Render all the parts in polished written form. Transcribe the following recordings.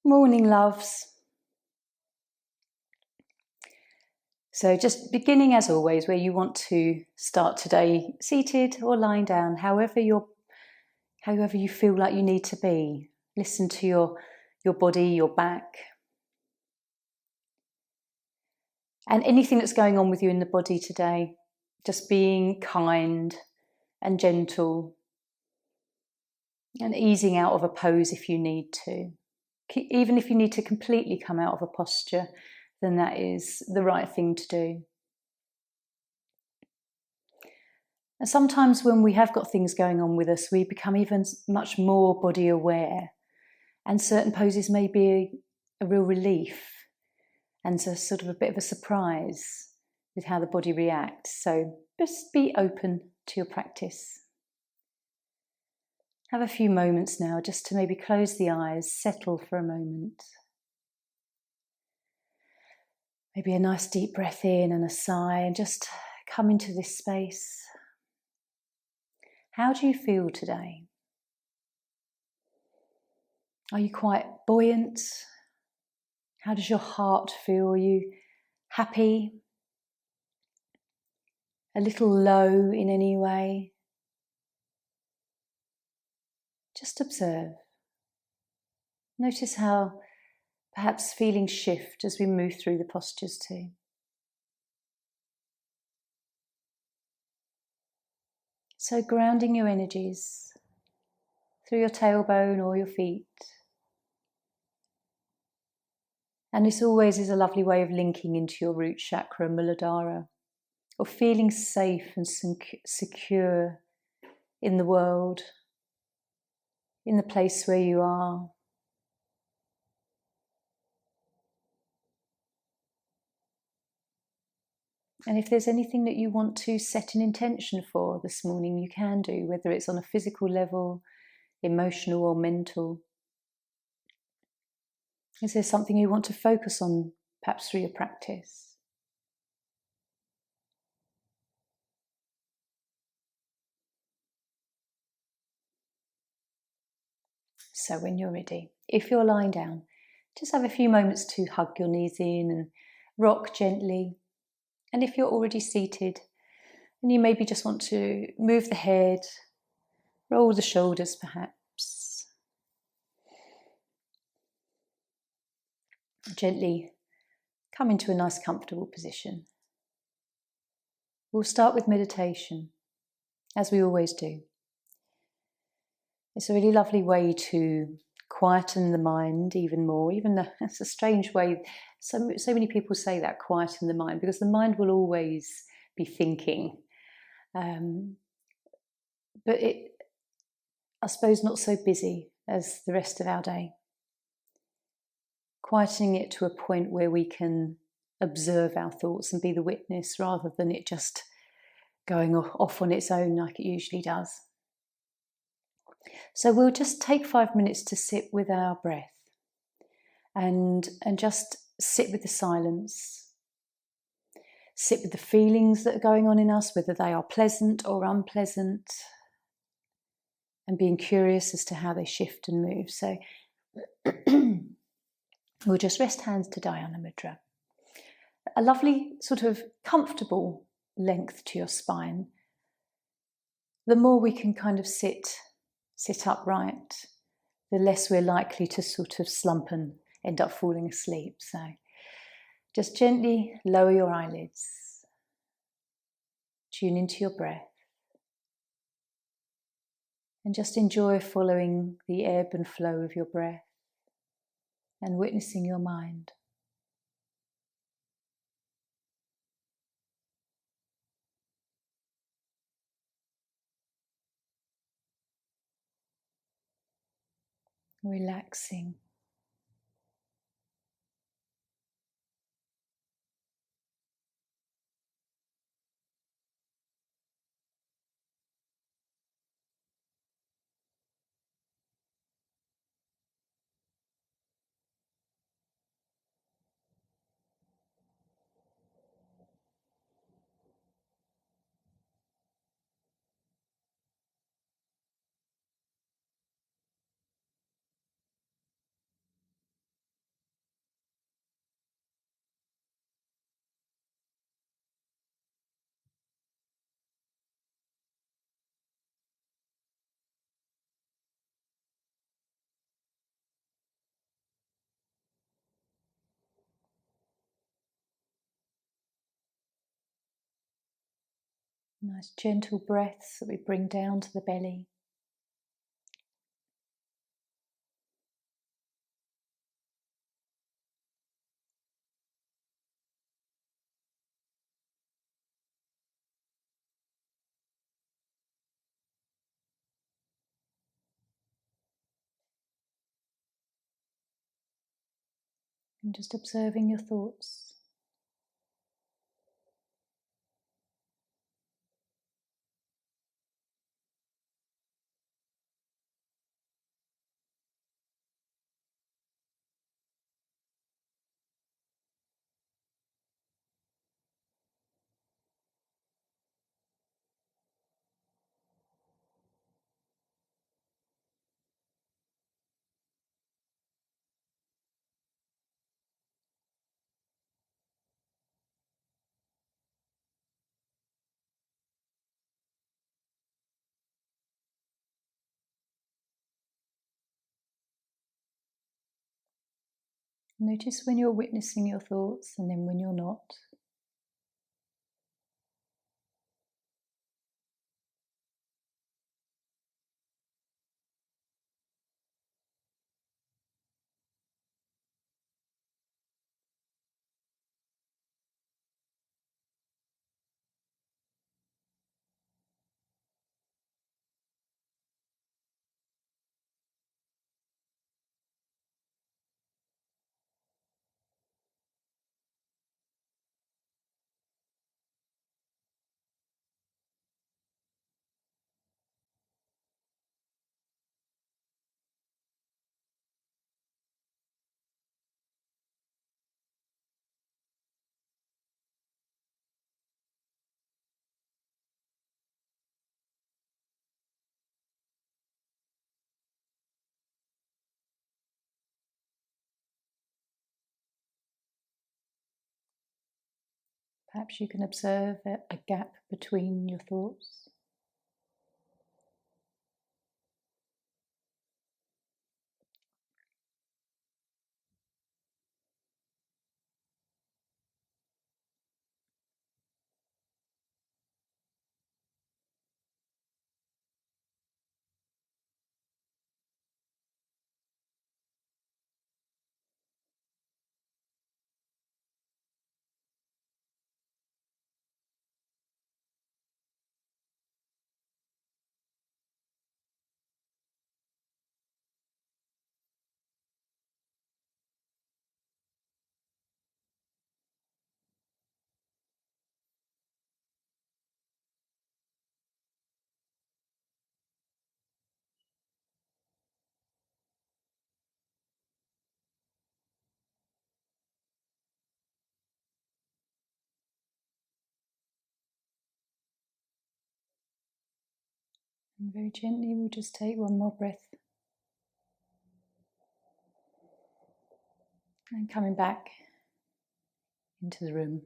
Morning, loves. So just beginning as always, where you want to start today, seated or lying down, however you feel like you need to be. Listen to your body, your back, and anything that's going on with you in the body today. Just being kind and gentle and easing out of a pose if you need to. Even if you need to completely come out of a posture, then that is the right thing to do. And sometimes when we have got things going on with us, we become even much more body aware, and certain poses may be a real relief and so sort of a bit of a surprise with how the body reacts. So just be open to your practice. Have a few moments now just to maybe close the eyes, settle for a moment. Maybe a nice deep breath in and a sigh, and just come into this space. How do you feel today? Are you quite buoyant? How does your heart feel? Are you happy? A little low in any way? Just observe. Notice how perhaps feelings shift as we move through the postures too. So grounding your energies through your tailbone or your feet. And this always is a lovely way of linking into your root chakra, Muladhara, or feeling safe and secure in the world, in the place where you are. And if there's anything that you want to set an intention for this morning, you can do, whether it's on a physical level, emotional or mental. Is there something you want to focus on, perhaps through your practice? So when you're ready, if you're lying down, just have a few moments to hug your knees in and rock gently. And if you're already seated, and you maybe just want to move the head, roll the shoulders perhaps. Gently come into a nice comfortable position. We'll start with meditation, as we always do. It's a really lovely way to quieten the mind even more, even though it's a strange way. So many people say that, quieten the mind, because the mind will always be thinking. But I suppose, not so busy as the rest of our day. Quietening it to a point where we can observe our thoughts and be the witness, rather than it just going off on its own like it usually does. So we'll just take 5 minutes to sit with our breath and just sit with the silence. Sit with the feelings that are going on in us, whether they are pleasant or unpleasant, and being curious as to how they shift and move. So we'll just rest hands to Dhyana Mudra. A lovely sort of comfortable length to your spine. The more we can kind of sit upright, the less we're likely to sort of slump and end up falling asleep. So just gently lower your eyelids. Tune into your breath. And just enjoy following the ebb and flow of your breath and witnessing your mind. Relaxing. Nice gentle breaths that we bring down to the belly. And just observing your thoughts. Notice when you're witnessing your thoughts and then when you're not. Perhaps you can observe a gap between your thoughts. And very gently we'll just take one more breath. And coming back into the room,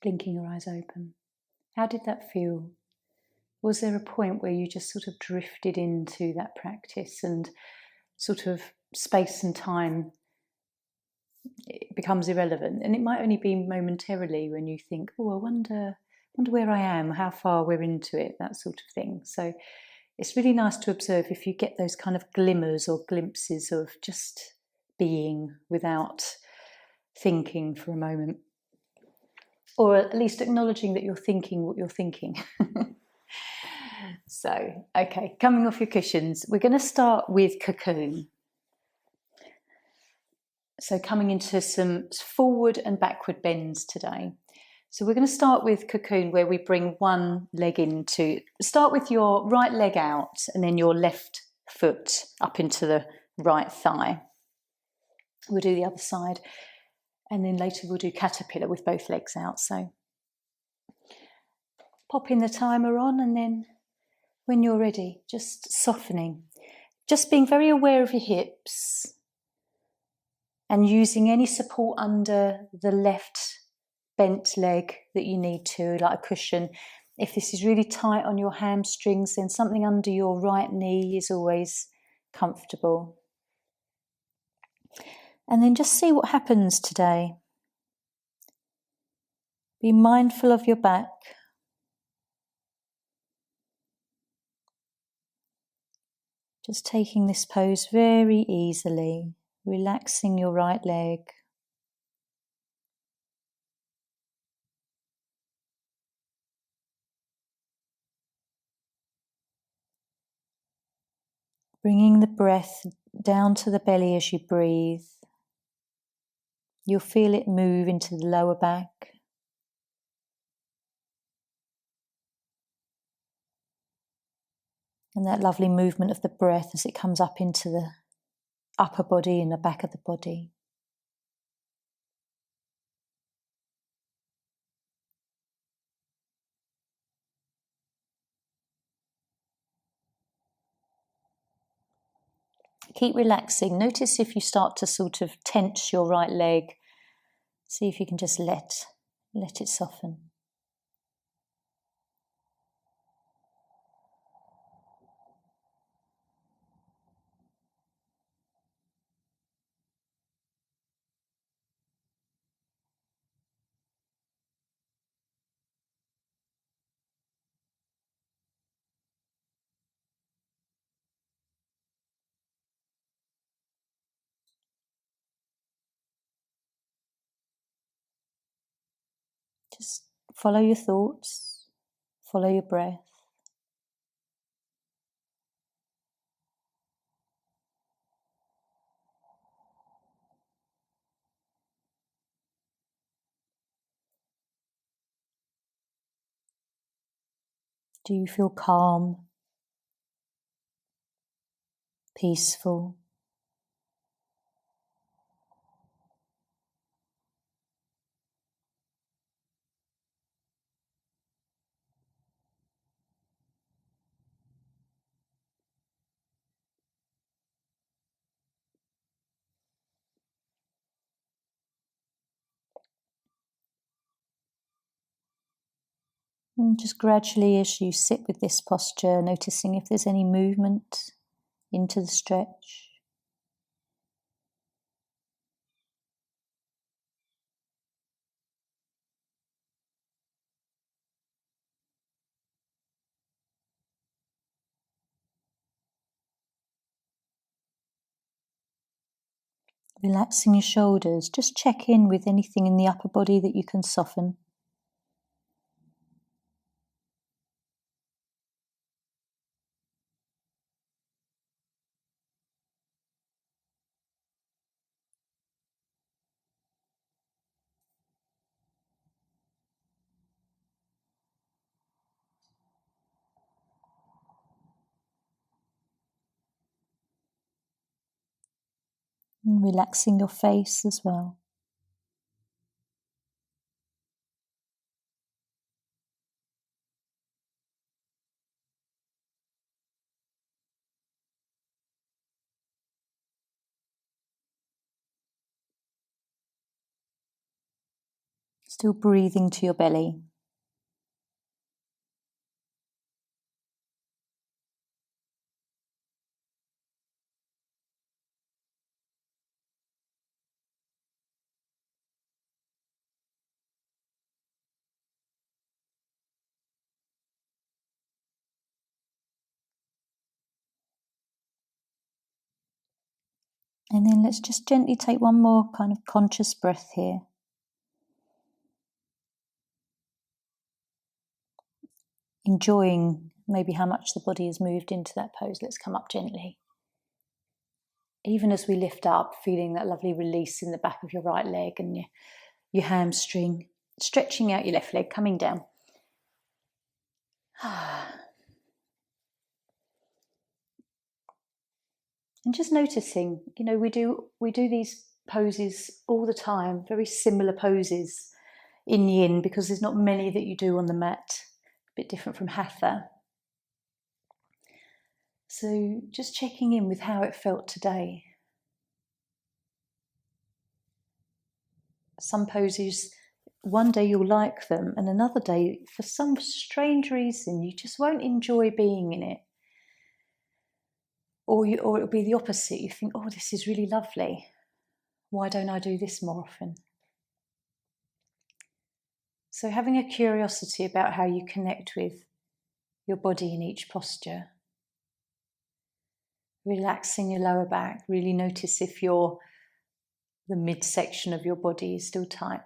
blinking your eyes open. How did that feel? Was there a point where you just sort of drifted into that practice and sort of space and time, it becomes irrelevant? And it might only be momentarily when you think, oh, I wonder where I am, how far we're into it, that sort of thing. So it's really nice to observe if you get those kind of glimmers or glimpses of just being without thinking for a moment. Or at least acknowledging that you're thinking what you're thinking. So, okay, coming off your cushions, we're going to start with cocoon. So coming into some forward and backward bends today. So we're going to start with cocoon, where we bring one leg into, start with your right leg out and then your left foot up into the right thigh. We'll do the other side. And then later we'll do caterpillar with both legs out. So popping the timer on, and then when you're ready, just softening. Just being very aware of your hips and using any support under the left bent leg that you need to, like a cushion. If this is really tight on your hamstrings, then something under your right knee is always comfortable. And then just see what happens today. Be mindful of your back. Just taking this pose very easily, relaxing your right leg. Bringing the breath down to the belly as you breathe. You'll feel it move into the lower back. And that lovely movement of the breath as it comes up into the upper body and the back of the body. Keep relaxing. Notice if you start to sort of tense your right leg. See if you can just let it soften. Just follow your thoughts, follow your breath. Do you feel calm, peaceful? And just gradually, as you sit with this posture, noticing if there's any movement into the stretch. Relaxing your shoulders, just check in with anything in the upper body that you can soften. And relaxing your face as well. Still breathing to your belly. And then let's just gently take one more kind of conscious breath here. Enjoying maybe how much the body has moved into that pose. Let's come up gently. Even as we lift up, feeling that lovely release in the back of your right leg and your hamstring, stretching out your left leg, coming down. And just noticing, we do these poses all the time, very similar poses in yin, because there's not many that you do on the mat, a bit different from hatha. So just checking in with how it felt today. Some poses, one day you'll like them, and another day, for some strange reason, you just won't enjoy being in it. Or it'll be the opposite. You think, oh, this is really lovely. Why don't I do this more often? So having a curiosity about how you connect with your body in each posture. Relaxing your lower back. Really notice if the midsection of your body is still tight.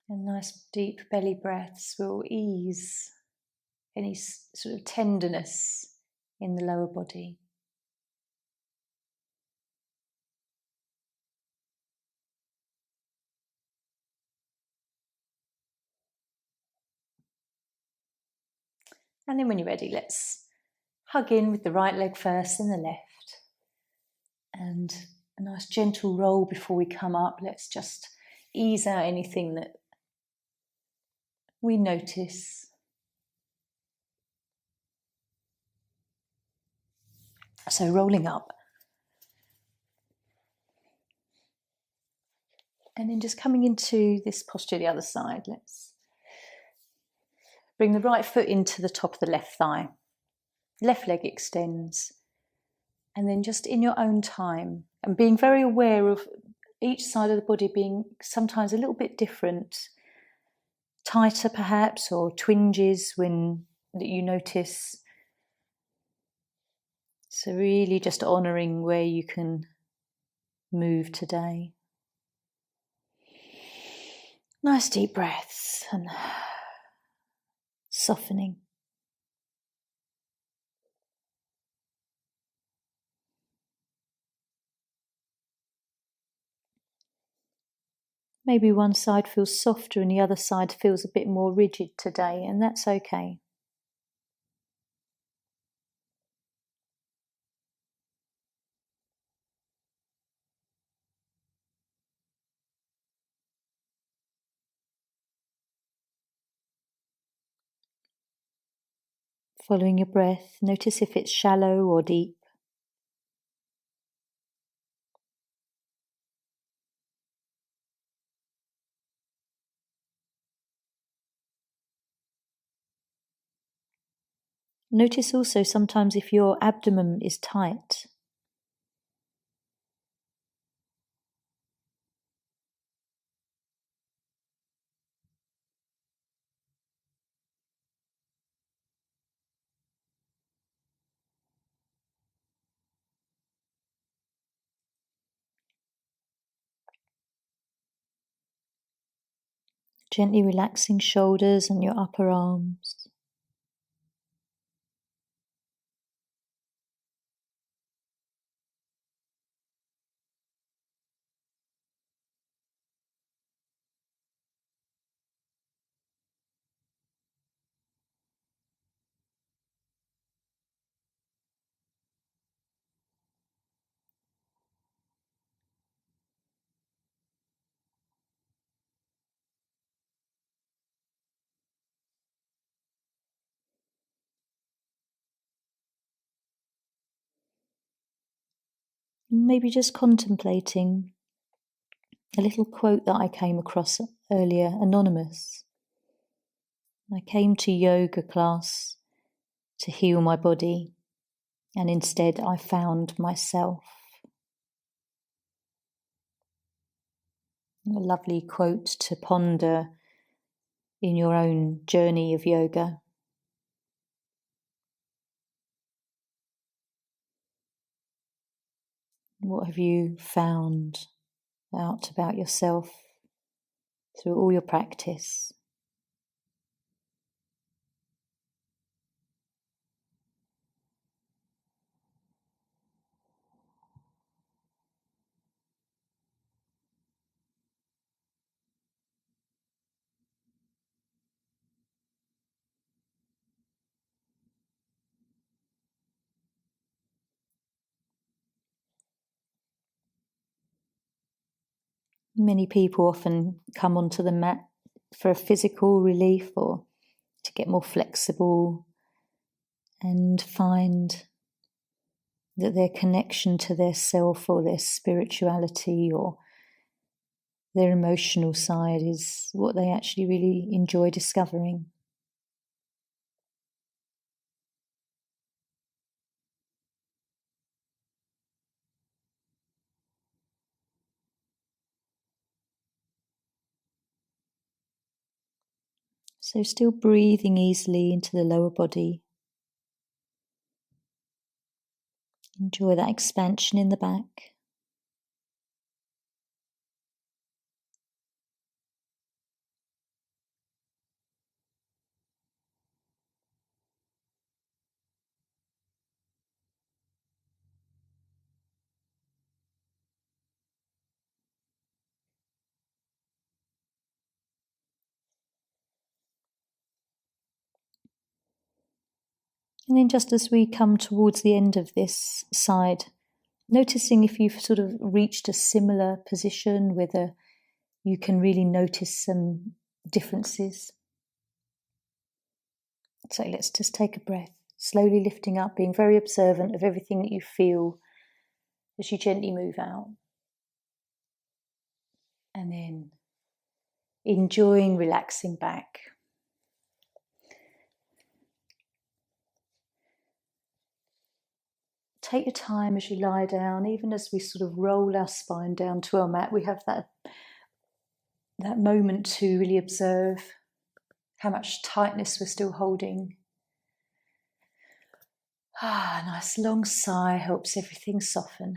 And nice deep belly breaths will ease any sort of tenderness in the lower body. And then when you're ready, let's hug in with the right leg first, then the left. And a nice gentle roll before we come up. Let's just ease out anything that we notice. So rolling up. And then just coming into this posture the other side. Let's bring the right foot into the top of the left thigh. Left leg extends. And then just in your own time, and being very aware of each side of the body being sometimes a little bit different, tighter perhaps, or twinges that you notice. So really just honouring where you can move today. Nice deep breaths and softening. Maybe one side feels softer and the other side feels a bit more rigid today, and that's okay. Following your breath, notice if it's shallow or deep. Notice also sometimes if your abdomen is tight. Gently relaxing shoulders and your upper arms. Maybe just contemplating a little quote that I came across earlier, anonymous. I came to yoga class to heal my body, and instead I found myself. A lovely quote to ponder in your own journey of yoga. What have you found out about yourself through all your practice? Many people often come onto the mat for a physical relief or to get more flexible and find that their connection to their self or their spirituality or their emotional side is what they actually really enjoy discovering. So still breathing easily into the lower body. Enjoy that expansion in the back. And then just as we come towards the end of this side, noticing if you've sort of reached a similar position, whether you can really notice some differences. So let's just take a breath, slowly lifting up, being very observant of everything that you feel as you gently move out. And then enjoying relaxing back. Take your time as you lie down, even as we sort of roll our spine down to our mat. We have that moment to really observe how much tightness we're still holding. A nice long sigh helps everything soften.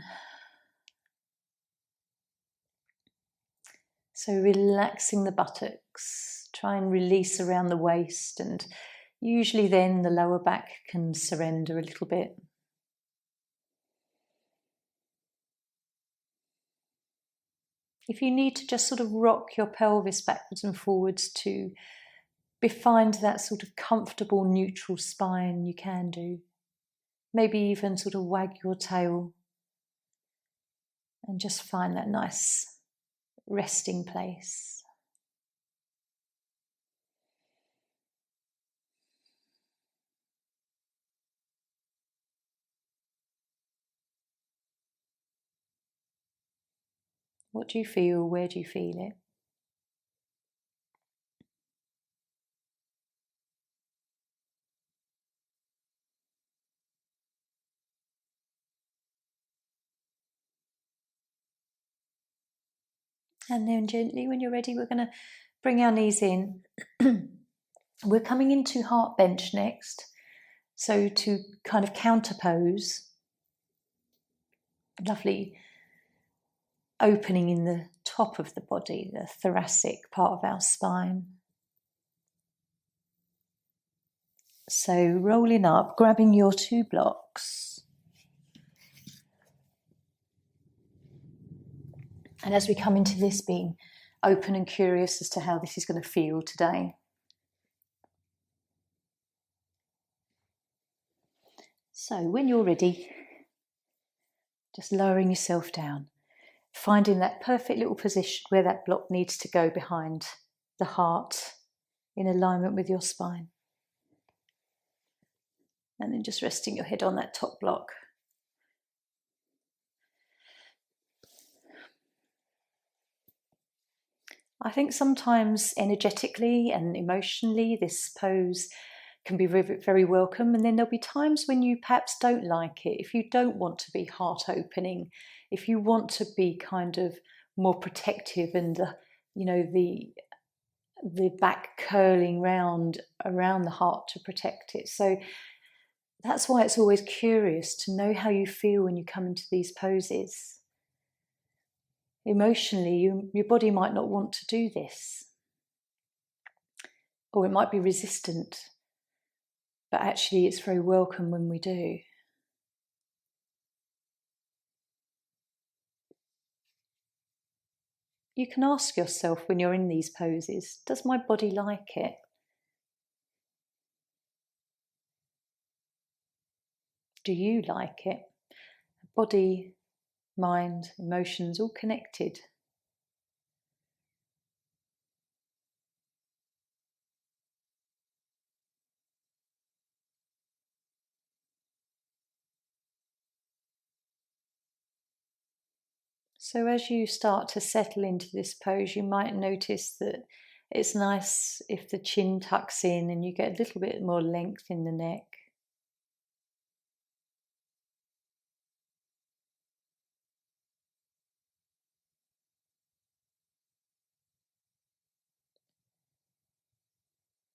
So relaxing the buttocks, try and release around the waist, and usually then the lower back can surrender a little bit. If you need to just sort of rock your pelvis backwards and forwards to find that sort of comfortable neutral spine, you can do. Maybe even sort of wag your tail and just find that nice resting place. What do you feel? Where do you feel it? And then gently, when you're ready, we're going to bring our knees in. We're coming into heart bench next. So to kind of counterpose, lovely opening in the top of the body, the thoracic part of our spine. So rolling up, grabbing your 2 blocks. And as we come into this, being open and curious as to how this is going to feel today. So when you're ready, just lowering yourself down, finding that perfect little position where that block needs to go behind the heart in alignment with your spine. And then just resting your head on that top block. I think sometimes energetically and emotionally this pose can be very, very welcome, and then there'll be times when you perhaps don't like it. If you don't want to be heart opening, if you want to be kind of more protective and the back curling round around the heart to protect it. So that's why it's always curious to know how you feel when you come into these poses. Emotionally, your body might not want to do this, or it might be resistant, but actually it's very welcome when we do. You can ask yourself when you're in these poses, does my body like it? Do you like it? Body, mind, emotions, all connected. So as you start to settle into this pose, you might notice that it's nice if the chin tucks in and you get a little bit more length in the neck.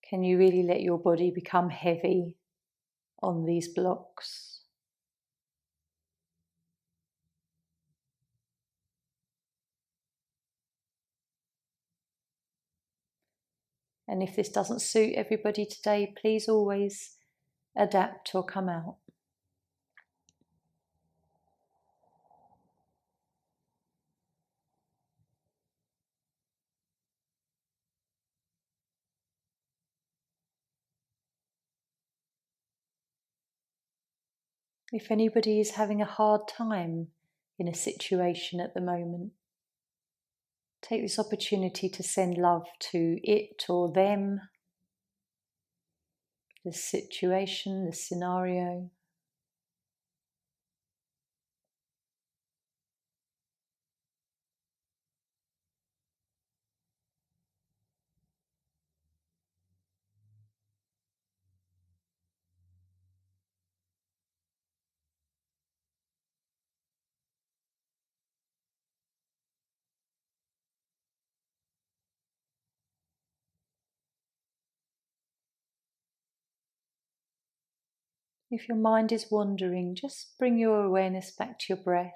Can you really let your body become heavy on these blocks? And if this doesn't suit everybody today, please always adapt or come out. If anybody is having a hard time in a situation at the moment, take this opportunity to send love to it or them, the situation, the scenario. If your mind is wandering, just bring your awareness back to your breath,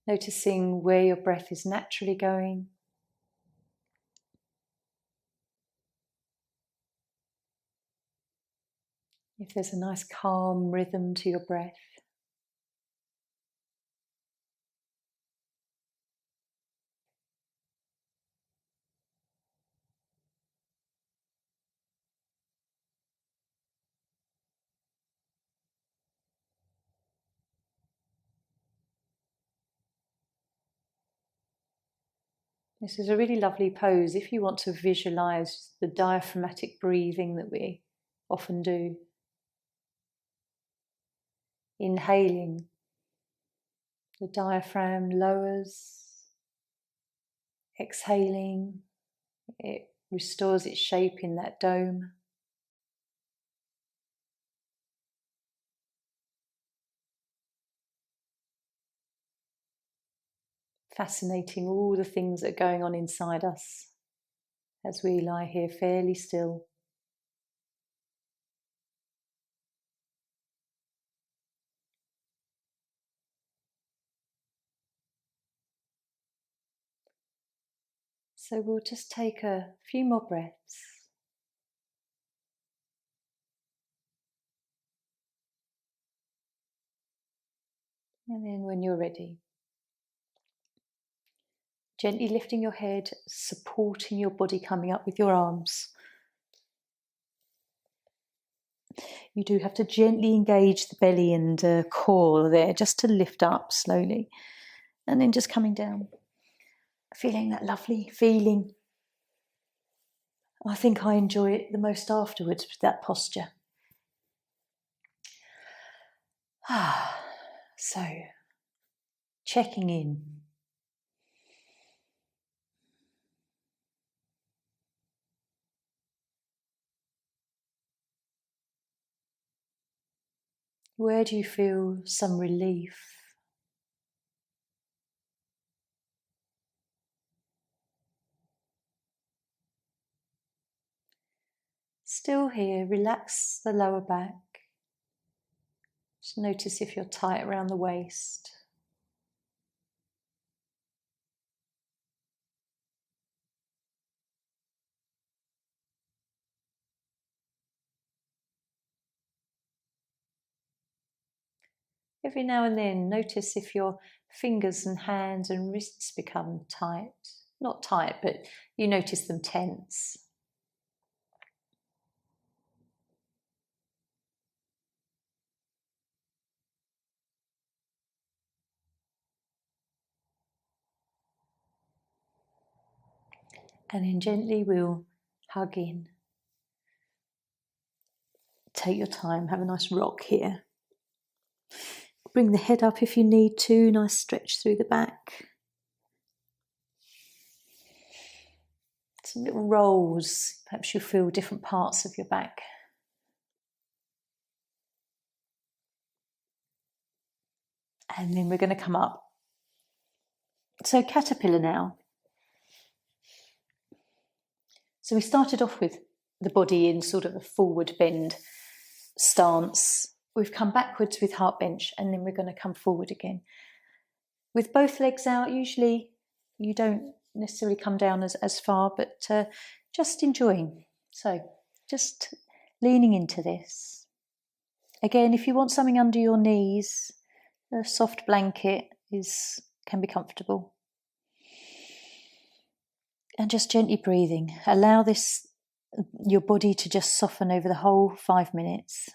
noticing where your breath is naturally going. If there's a nice calm rhythm to your breath. This is a really lovely pose if you want to visualize the diaphragmatic breathing that we often do. Inhaling, the diaphragm lowers. Exhaling, it restores its shape in that dome. Fascinating all the things that are going on inside us as we lie here fairly still. So we'll just take a few more breaths. And then when you're ready, gently lifting your head, supporting your body coming up with your arms. You do have to gently engage the belly and core there just to lift up slowly. And then just coming down, feeling that lovely feeling. I think I enjoy it the most afterwards with that posture. So, checking in. Where do you feel some relief? Still here, relax the lower back. Just notice if you're tight around the waist. Every now and then, notice if your fingers and hands and wrists become tight. Not tight, but you notice them tense. And then gently we'll hug in. Take your time, have a nice rock here. Bring the head up if you need to, nice stretch through the back. Some little rolls, perhaps you feel different parts of your back. And then we're going to come up. So caterpillar now. So we started off with the body in sort of a forward bend stance. We've come backwards with heart bench, and then we're going to come forward again. With both legs out, usually you don't necessarily come down as far, but just enjoying. So just leaning into this. Again, if you want something under your knees, a soft blanket can be comfortable. And just gently breathing. Allow your body to just soften over the whole 5 minutes.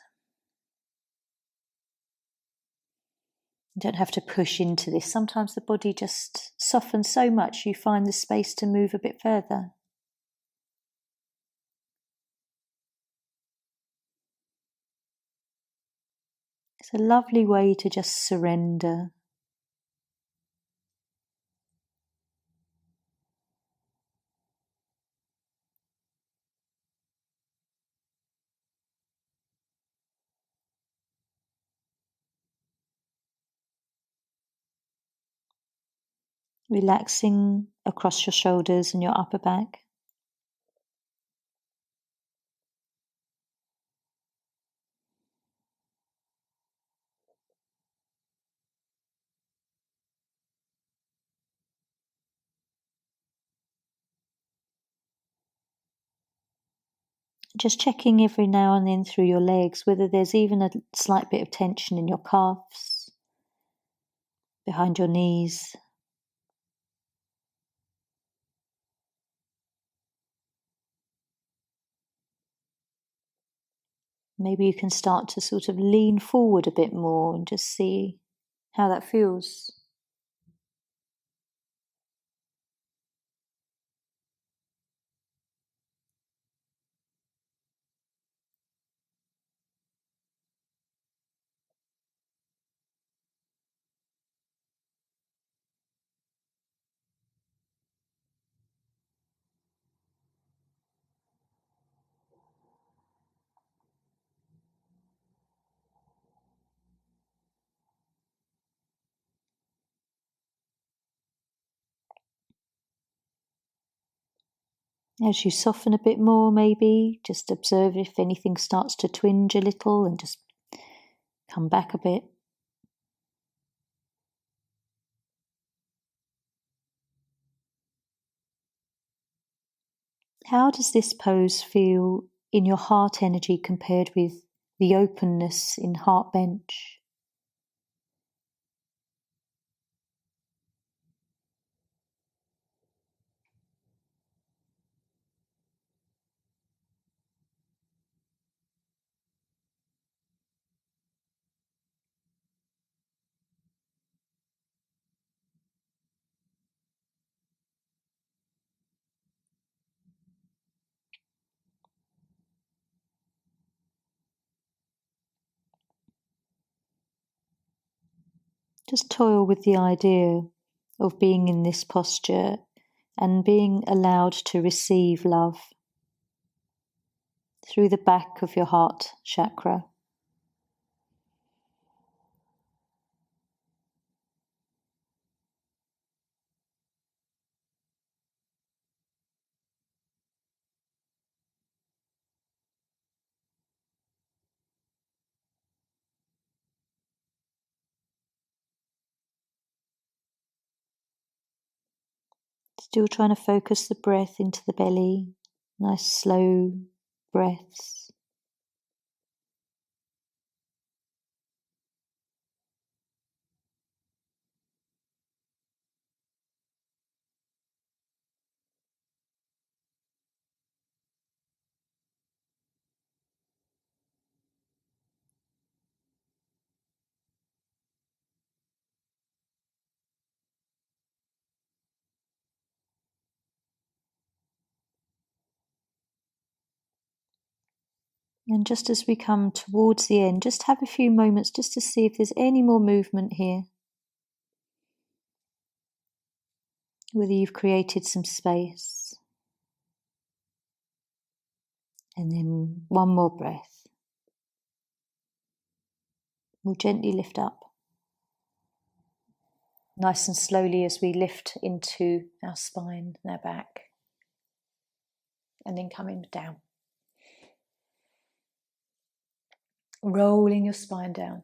You don't have to push into this. Sometimes the body just softens so much you find the space to move a bit further. It's a lovely way to just surrender. Relaxing across your shoulders and your upper back. Just checking every now and then through your legs whether there's even a slight bit of tension in your calves, behind your knees. Maybe you can start to sort of lean forward a bit more and just see how that feels. As you soften a bit more, maybe just observe if anything starts to twinge a little and just come back a bit. How does this pose feel in your heart energy compared with the openness in heart bench? Just toil with the idea of being in this posture and being allowed to receive love through the back of your heart chakra. Still trying to focus the breath into the belly. Nice slow breaths. And just as we come towards the end, just have a few moments just to see if there's any more movement here. Whether you've created some space. And then one more breath. We'll gently lift up. Nice and slowly as we lift into our spine and our back. and then coming down. Rolling your spine down.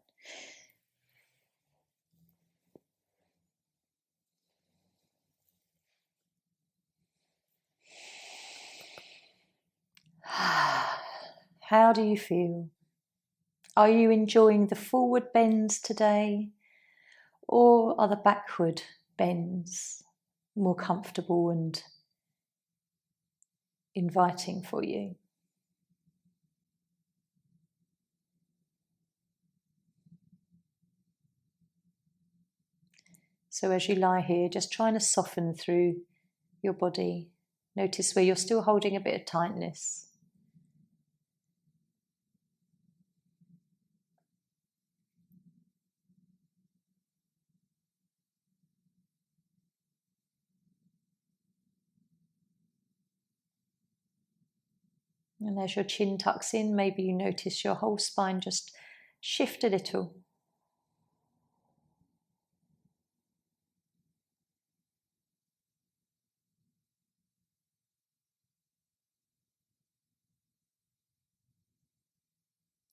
How do you feel? Are you enjoying the forward bends today, or are the backward bends more comfortable and inviting for you? So as you lie here, just trying to soften through your body. Notice where you're still holding a bit of tightness. And as your chin tucks in, maybe you notice your whole spine just shift a little.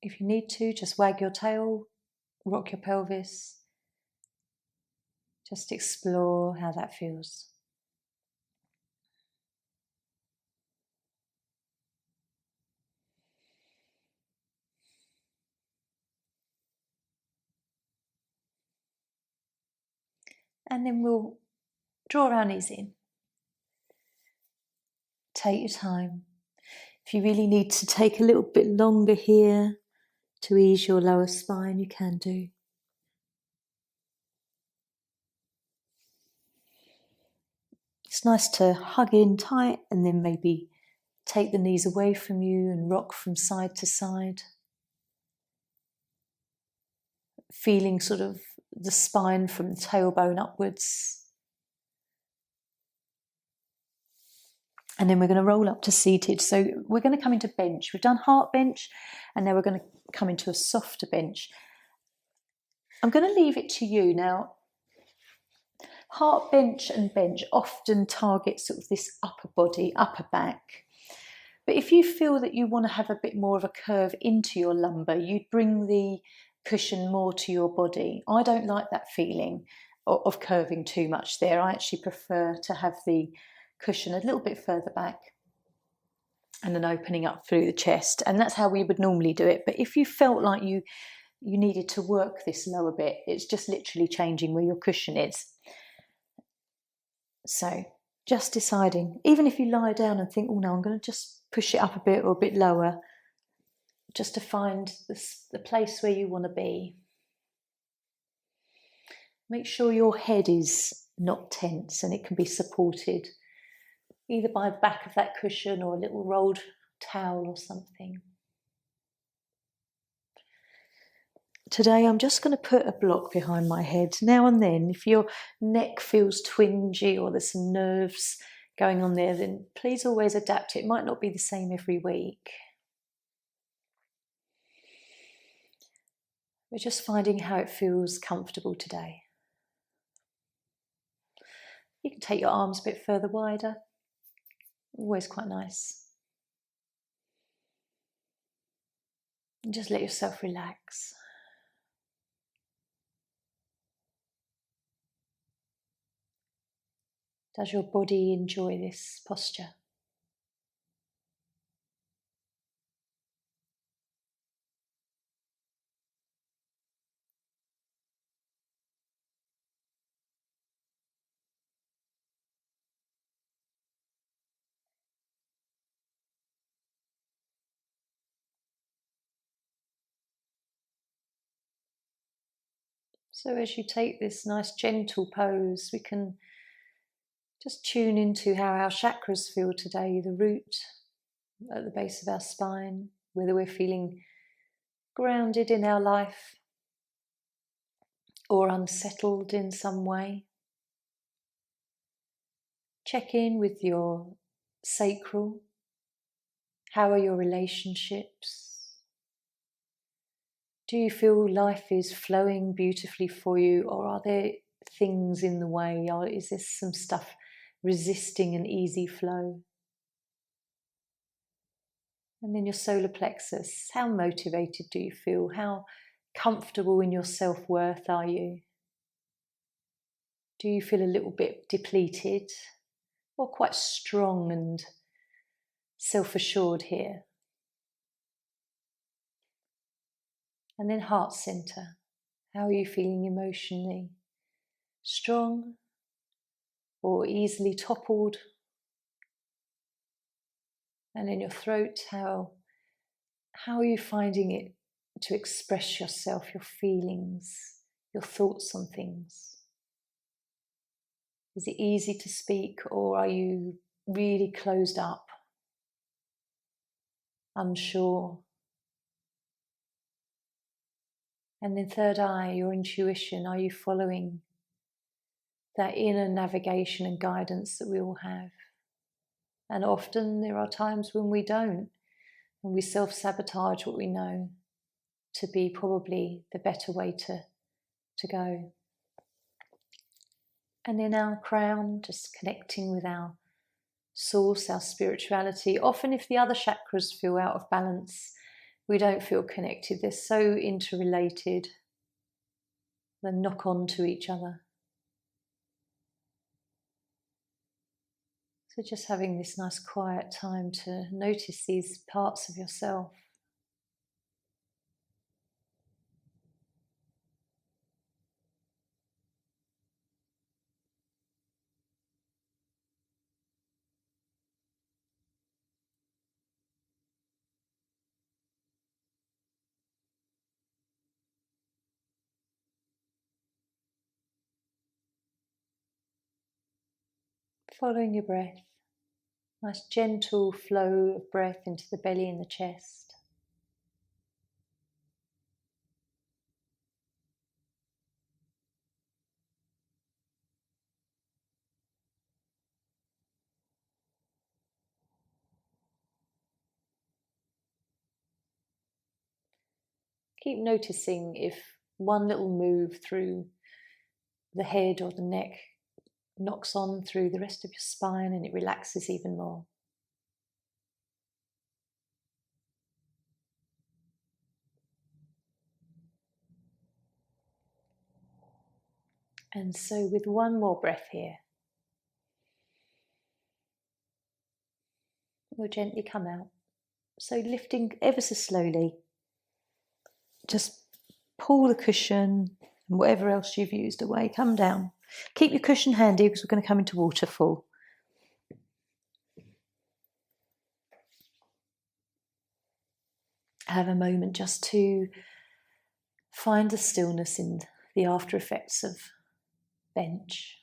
If you need to, just wag your tail, rock your pelvis. Just explore how that feels. And then we'll draw our knees in. Take your time. If you really need to take a little bit longer here to ease your lower spine, you can do. It's nice to hug in tight and then maybe take the knees away from you and rock from side to side. Feeling sort of the spine from the tailbone upwards. And then we're going to roll up to seated. So we're going to come into bench. We've done heart bench, and now we're going to come into a softer bench. I'm going to leave it to you. Now, heart bench and bench often target sort of this upper body, upper back. But if you feel that you want to have a bit more of a curve into your lumbar, you'd bring the cushion more to your body. I don't like that feeling of curving too much there. I actually prefer to have the cushion a little bit further back and then opening up through the chest, and that's how we would normally do it. But if you felt like you needed to work this lower bit, it's just literally changing where your cushion is. So just deciding, even if you lie down and think, oh no, I'm going to just push it up a bit or a bit lower, just to find the place where you want to be. Make sure your head is not tense and it can be supported either by the back of that cushion or a little rolled towel or something. Today I'm just going to put a block behind my head. Now and then, if your neck feels twingy or there's some nerves going on there, then please always adapt. It might not be the same every week. We're just finding how it feels comfortable today. You can take your arms a bit further wider. Always quite nice. And just let yourself relax. Does your body enjoy this posture? So as you take this nice gentle pose, we can just tune into how our chakras feel today, the root at the base of our spine, whether we're feeling grounded in our life or unsettled in some way. Check in with your sacral. How are your relationships? Do you feel life is flowing beautifully for you, or are there things in the way? Or is there some stuff resisting an easy flow? And then your solar plexus, how motivated do you feel? How comfortable in your self-worth are you? Do you feel a little bit depleted or quite strong and self-assured here? And then heart center, how are you feeling emotionally? Strong or easily toppled? And in your throat, how are you finding it to express yourself, your feelings, your thoughts on things? Is it easy to speak, or are you really closed up, unsure? And then third eye, your intuition, are you following that inner navigation and guidance that we all have? And often there are times when we don't, and we self-sabotage what we know to be probably the better way to go. And in our crown, just connecting with our source, our spirituality. Often if the other chakras feel out of balance, we don't feel connected. They're so interrelated. They knock on to each other. So just having this nice quiet time to notice these parts of yourself. Following your breath, nice gentle flow of breath into the belly and the chest. Keep noticing if one little move through the head or the neck knocks on through the rest of your spine and it relaxes even more. And so with one more breath here, we'll gently come out. So lifting ever so slowly, just pull the cushion and whatever else you've used away, come down. Keep your cushion handy because we're going to come into waterfall. Have a moment just to find the stillness in the after effects of bench.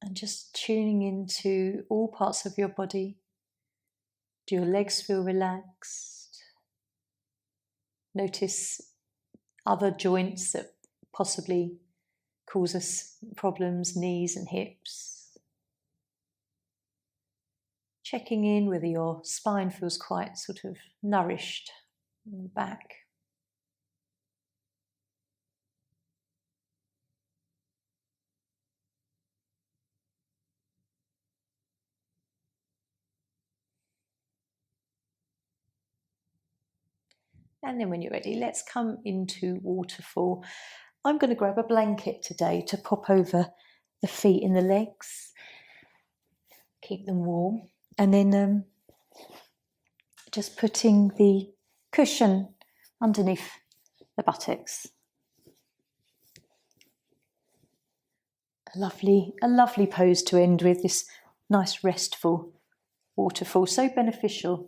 And just tuning into all parts of your body. Do your legs feel relaxed? Notice other joints that possibly cause us problems, knees and hips. Checking in whether your spine feels quite sort of nourished in the back. And then when you're ready, let's come into waterfall. I'm going to grab a blanket today to pop over the feet and the legs. Keep them warm. And then just putting the cushion underneath the buttocks. A lovely pose to end with, this nice restful waterfall, so beneficial.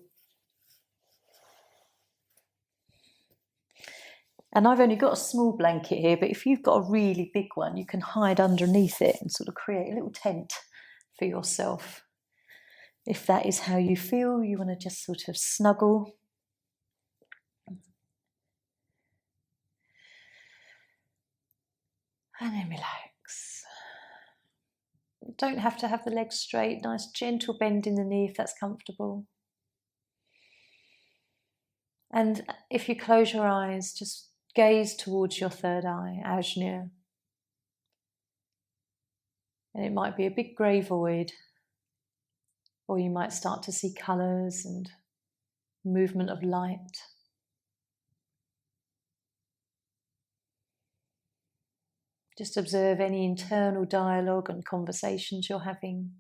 And I've only got a small blanket here, but if you've got a really big one, you can hide underneath it and sort of create a little tent for yourself. If that is how you feel, you want to just sort of snuggle. And then relax. Don't have to have the legs straight, nice gentle bend in the knee if that's comfortable. And if you close your eyes, just gaze towards your third eye, Ajna. And it might be a big grey void. Or you might start to see colours and movement of light. Just observe any internal dialogue and conversations you're having.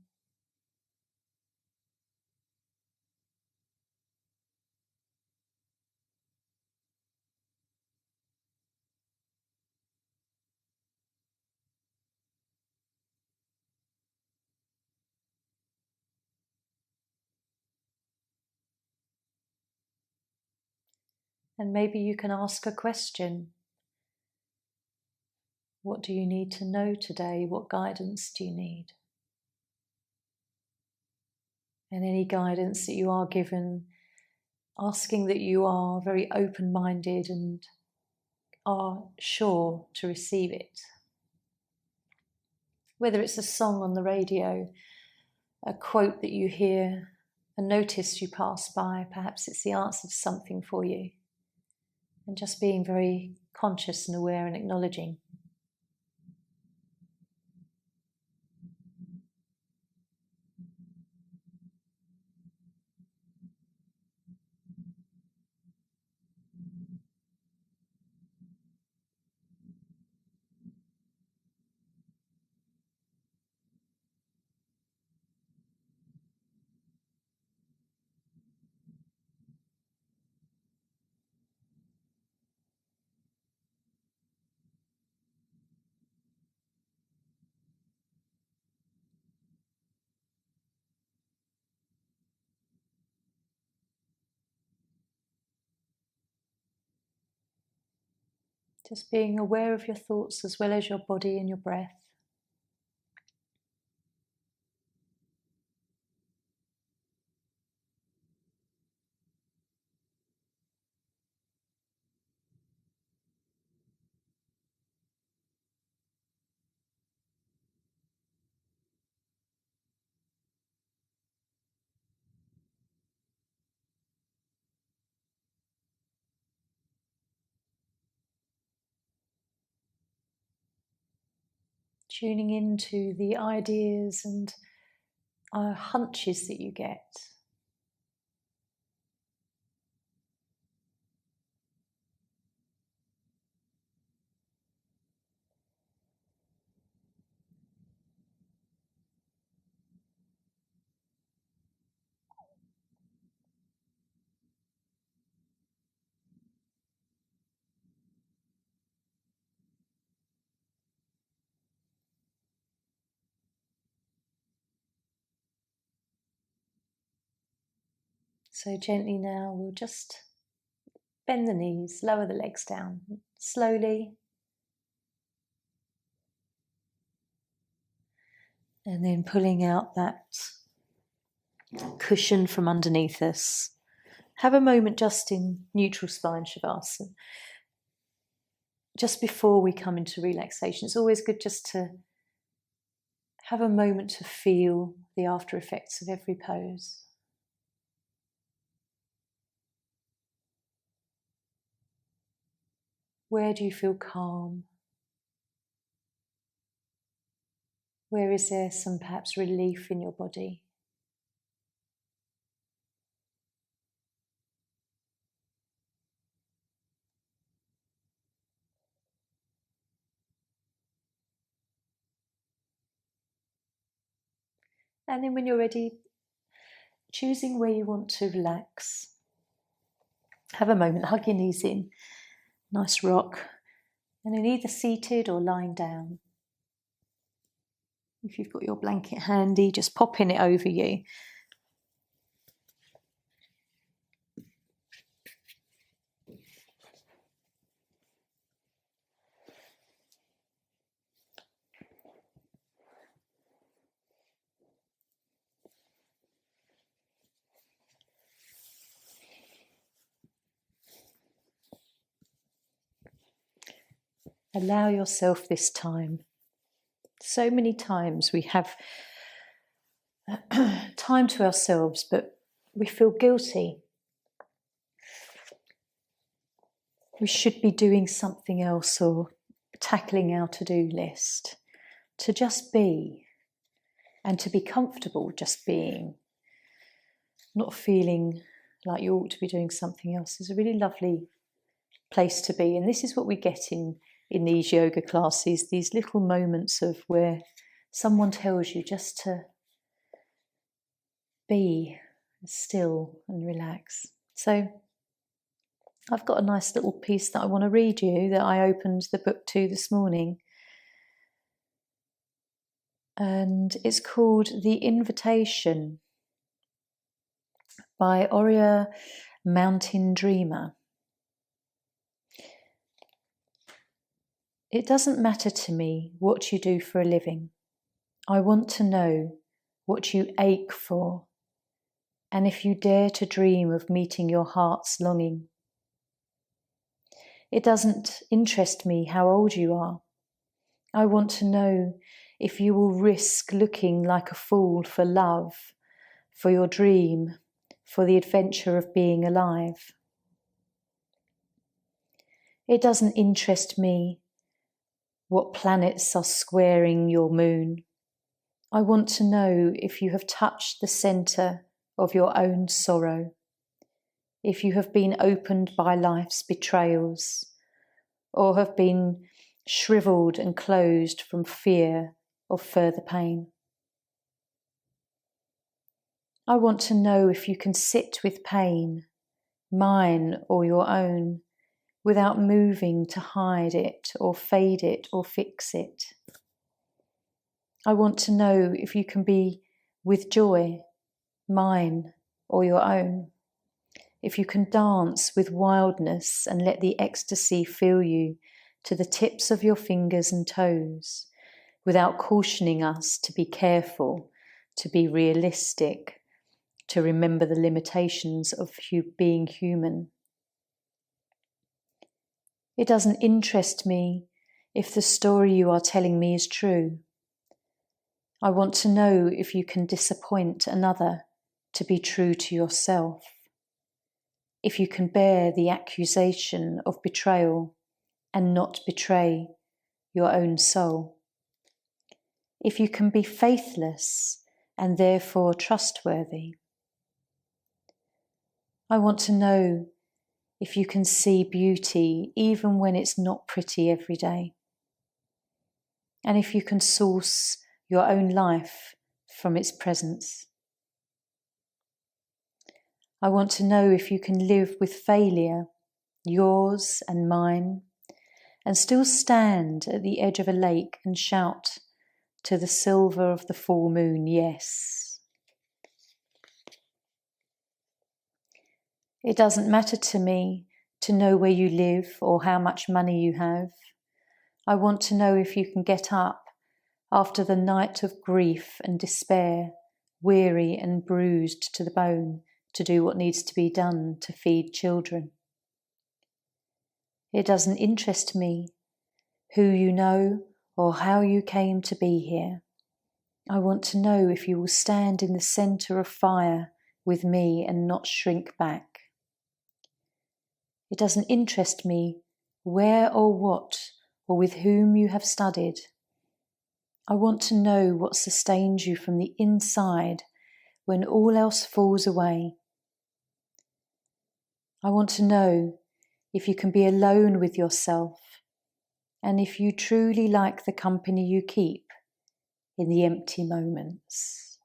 And maybe you can ask a question. What do you need to know today? What guidance do you need? And any guidance that you are given, asking that you are very open-minded and are sure to receive it. Whether it's a song on the radio, a quote that you hear, a notice you pass by, perhaps it's the answer to something for you. And just being very conscious and aware and acknowledging. Just being aware of your thoughts as well as your body and your breath. Tuning into the ideas and hunches that you get. So gently now we'll just bend the knees, lower the legs down slowly. And then pulling out that cushion from underneath us. Have a moment just in neutral spine Shavasana. Just before we come into relaxation, it's always good just to have a moment to feel the after effects of every pose. Where do you feel calm? Where is there some perhaps relief in your body? And then when you're ready, choosing where you want to relax. Have a moment, hug your knees in, nice rock, and then either seated or lying down. If you've got your blanket handy, just popping it over you. Allow yourself this time. So many times we have time to ourselves, but we feel guilty. We should be doing something else or tackling our to-do list. To just be and to be comfortable just being not feeling like you ought to be doing something else is a really lovely place to be. And this is what we get in these yoga classes, these little moments of where someone tells you just to be still and relax. So I've got a nice little piece that I want to read you that I opened the book to this morning. And it's called The Invitation by Oria Mountain Dreamer. It doesn't matter to me what you do for a living. I want to know what you ache for, and if you dare to dream of meeting your heart's longing. It doesn't interest me how old you are. I want to know if you will risk looking like a fool for love, for your dream, for the adventure of being alive. It doesn't interest me what planets are squaring your moon. I want to know if you have touched the centre of your own sorrow, if you have been opened by life's betrayals, or have been shriveled and closed from fear of further pain. I want to know if you can sit with pain, mine or your own, without moving to hide it or fade it or fix it. I want to know if you can be with joy, mine or your own, if you can dance with wildness and let the ecstasy fill you to the tips of your fingers and toes, without cautioning us to be careful, to be realistic, to remember the limitations of being human. It doesn't interest me if the story you are telling me is true. I want to know if you can disappoint another to be true to yourself, if you can bear the accusation of betrayal and not betray your own soul, if you can be faithless and therefore trustworthy. I want to know if you can see beauty even when it's not pretty every day, and if you can source your own life from its presence. I want to know if you can live with failure, yours and mine, and still stand at the edge of a lake and shout to the silver of the full moon, yes. It doesn't matter to me to know where you live or how much money you have. I want to know if you can get up after the night of grief and despair, weary and bruised to the bone, to do what needs to be done to feed children. It doesn't interest me who you know or how you came to be here. I want to know if you will stand in the centre of fire with me and not shrink back. It doesn't interest me where or what or with whom you have studied. I want to know what sustains you from the inside when all else falls away. I want to know if you can be alone with yourself and if you truly like the company you keep in the empty moments.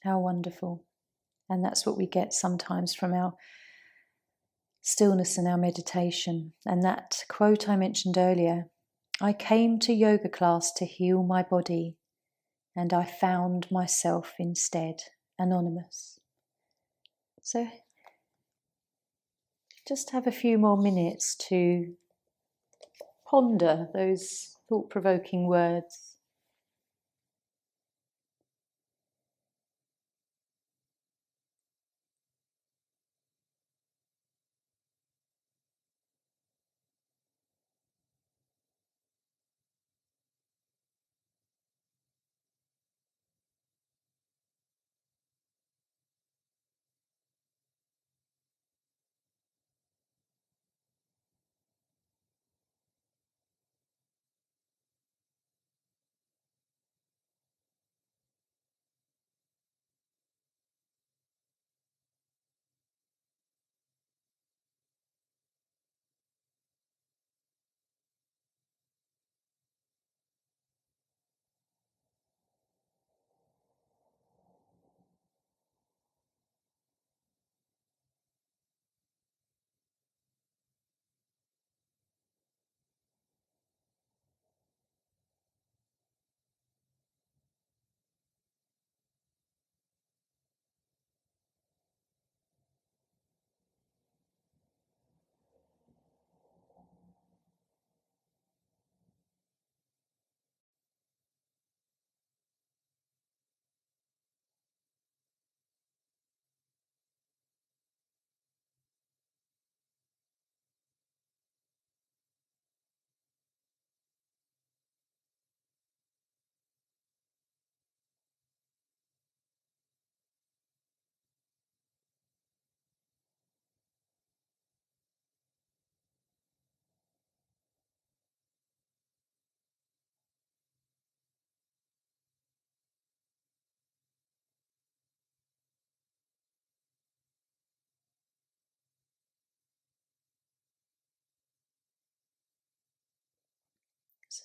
How wonderful. And that's what we get sometimes from our stillness and our meditation. And that quote I mentioned earlier, I came to yoga class to heal my body, and I found myself instead. Anonymous. So just have a few more minutes to ponder those thought-provoking words.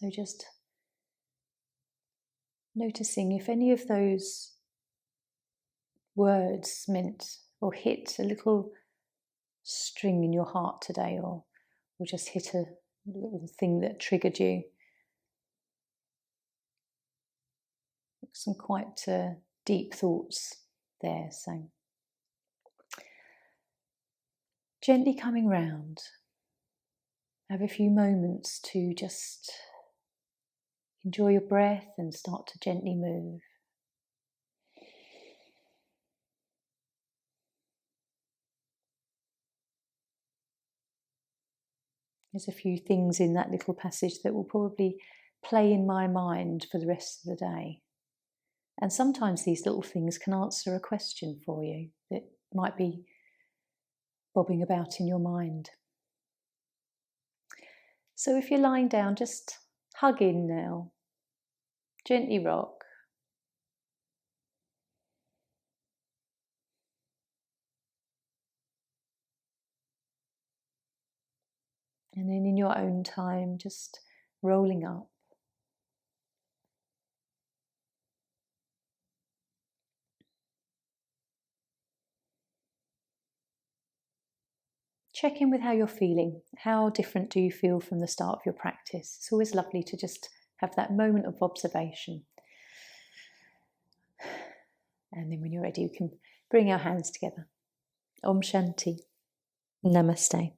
So just noticing if any of those words meant or hit a little string in your heart today, or just hit a little thing that triggered you. Some quite deep thoughts there. So gently coming round, have a few moments to just enjoy your breath and start to gently move. There's a few things in that little passage that will probably play in my mind for the rest of the day. And sometimes these little things can answer a question for you that might be bobbing about in your mind. So if you're lying down, just hug in now. Gently rock. And then in your own time, just rolling up. Check in with how you're feeling. How different do you feel from the start of your practice? It's always lovely to just have that moment of observation. And then when you're ready, you can bring our hands together. Om Shanti. Namaste.